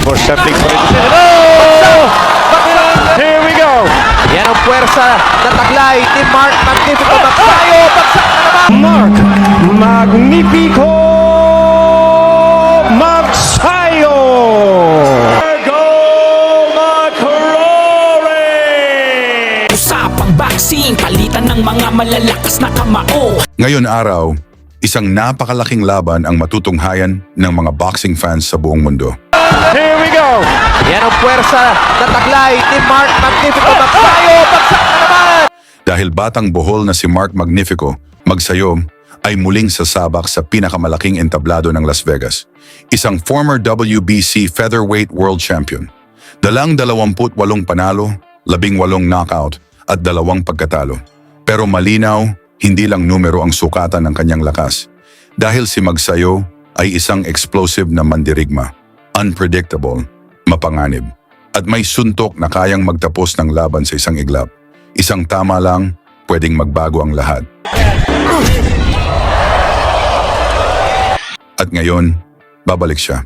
for stepping for it. Oh! Here we go! Yan ang puwersa na taglay ni Mark Magnifico. Magsayo! Bagsak na naman! Mark Magnifico Magsayo! Go Macarori! Usapang boxing, palitan ng mga malalakas na kamao. Ngayon araw, isang napakalaking laban ang matutunghayan ng mga boxing fans sa buong mundo. Here we go! Yan ang puwersa na taglay ni Mark Magnifico. Magsayo! Bagsak na naman! Dahil batang buhol na si Mark Magnifico Magsayo ay muling sasabak sa pinakamalaking entablado ng Las Vegas. Isang former WBC featherweight world champion. Dalang 28 panalo, 18 knockout at 2 pagkatalo. Pero malinaw, hindi lang numero ang sukatan ng kanyang lakas. Dahil si Magsayo ay isang explosive na mandirigma. Unpredictable, mapanganib, at may suntok na kayang magtapos ng laban sa isang iglap. Isang tama lang, pwedeng magbago ang lahat. At ngayon, babalik siya.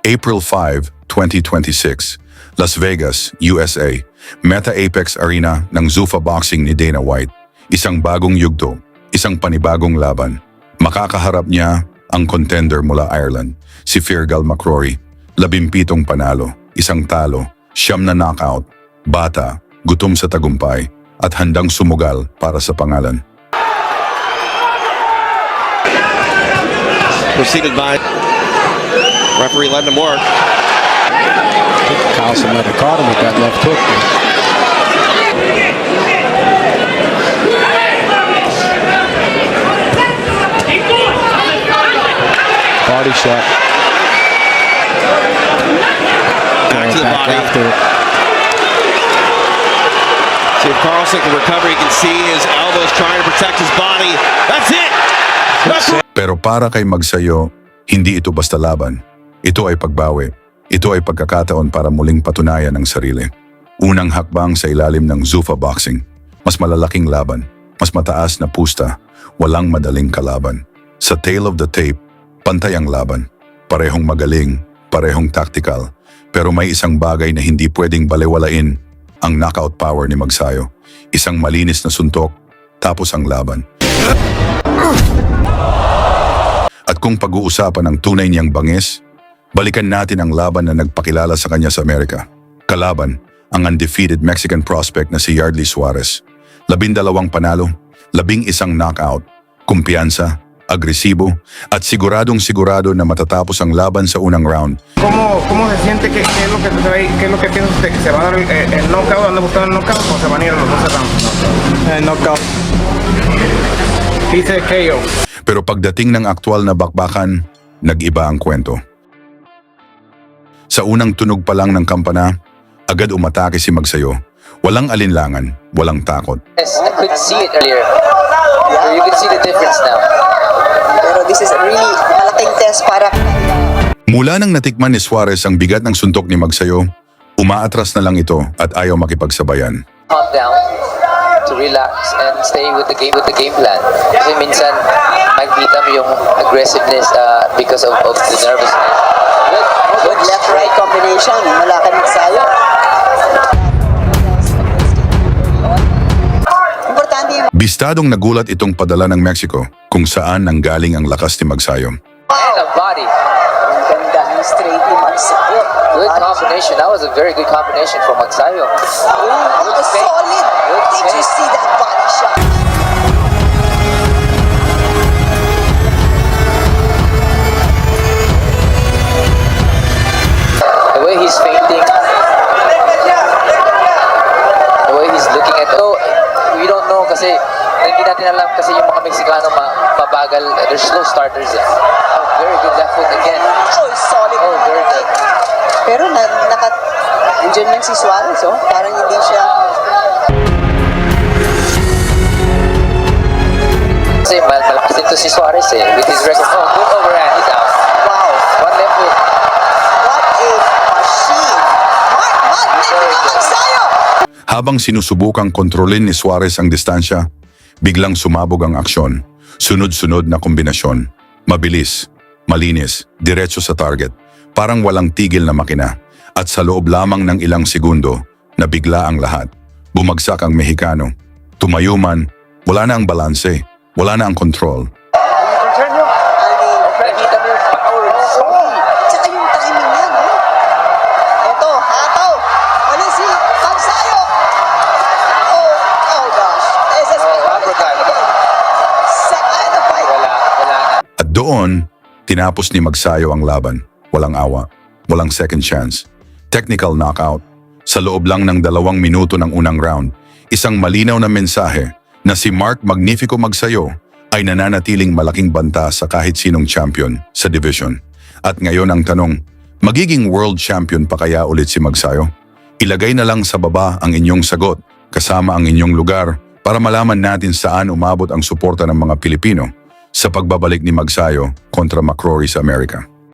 April 5, 2026, Las Vegas, USA, Meta Apex Arena ng Zuffa Boxing ni Dana White. Isang bagong yugto, isang panibagong laban. Makakaharap niya ang contender mula Ireland, si Fergal McCrory. 17 panalo, 1 talo, 9 na knockout, bata, gutom sa tagumpay, at handang sumugal para sa pangalan. Proceeded by referee letting him work. Carlson might have caught him with that left hook. Body shot. Back to the Back body. after it. See if Carlson can recover. You can see his elbows trying to protect his body. That's it! Pero para kay Magsayo, hindi ito basta laban. Ito ay pagbawi. Ito ay pagkakataon para muling patunayan ang sarili. Unang hakbang sa ilalim ng Zuffa Boxing. Mas malalaking laban, mas mataas na pusta, walang madaling kalaban. Sa tail of the tape, pantay ang laban. Parehong magaling, parehong tactical. Pero may isang bagay na hindi pwedeng balewalain, ang knockout power ni Magsayo. Isang malinis na suntok, tapos ang laban. At kung pag-uusapan ang tunay niyang bangis, balikan natin ang laban na nagpakilala sa kanya sa Amerika. Kalaban, ang undefeated Mexican prospect na si Yardley Suarez. 12 panalo, 11 knockout, kumpiyansa, agresibo, at siguradong-sigurado na matatapos ang laban sa unang round. ¿Cómo se siente? ¿Qué es lo que qué es lo que piensa usted? ¿Que se va a dar el knockout? ¿Anda buscando el knockout o se van a ir a los 12 rounds? Knockout. Dice KO. Pero pagdating ng aktwal na bakbakan, nag-iba ang kwento. Sa unang tunog pa lang ng kampana, agad umatake si Magsayo. Walang alinlangan, walang takot. Yes, I could see it earlier. So you can see the difference now. Pero this is really malaking test para... Mula nang natikman ni Suarez ang bigat ng suntok ni Magsayo, umaatras na lang ito at ayaw makipagsabayan. Calm down, to relax and stay with the game plan. Kasi minsan makikita mo yung aggressiveness because of the nervousness. Good left-right combination, malaki Magsayo. Bistadong nagulat itong padala ng Mexico kung saan nanggaling ang lakas ni Magsayo. And the body. Ganda ng straight ni Magsayo. Good combination. That was a very good combination for Magsayo. That was solid. Did you see that body shot? The way he's fainting, the way he's looking at we don't know kasi hindi natin alam kasi yung mga Mexicano mabagal, they're slow starters. Oh, very good left foot again. Oh, solid. Oh, very good. Pero nandiyan lang si Suarez, oh. Parang hindi siya... Kasi malakas din to si Suarez with his record. Oh, good overhand, he's out. Wow. One left hook. What a machine. Mark Magnifico Magsayo. Habang sinusubukang kontrolin ni Suarez ang distansya, biglang sumabog ang aksyon. Sunod-sunod na kombinasyon. Mabilis, malinis, diretso sa target. Parang walang tigil na makina. At sa loob lamang ng ilang segundo, nabigla ang lahat. Bumagsak ang Mexicano. Tumayo man, wala na ang balanse, wala na ang control. Nakita mo yung power of speed. Tsaka yung timing niya, no? Ito, hataw. Mali si Magsayo. Oh gosh. Second the fight. Wala na. At doon, tinapos ni Magsayo ang laban. Walang awa, walang second chance. Technical knockout. Sa loob lang ng 2 minuto ng unang round, isang malinaw na mensahe na si Mark Magnifico Magsayo ay nananatiling malaking banta sa kahit sinong champion sa division. At ngayon ang tanong, magiging world champion pa kaya ulit si Magsayo? Ilagay na lang sa baba ang inyong sagot kasama ang inyong lugar para malaman natin saan umabot ang suporta ng mga Pilipino sa pagbabalik ni Magsayo kontra McCrory sa Amerika.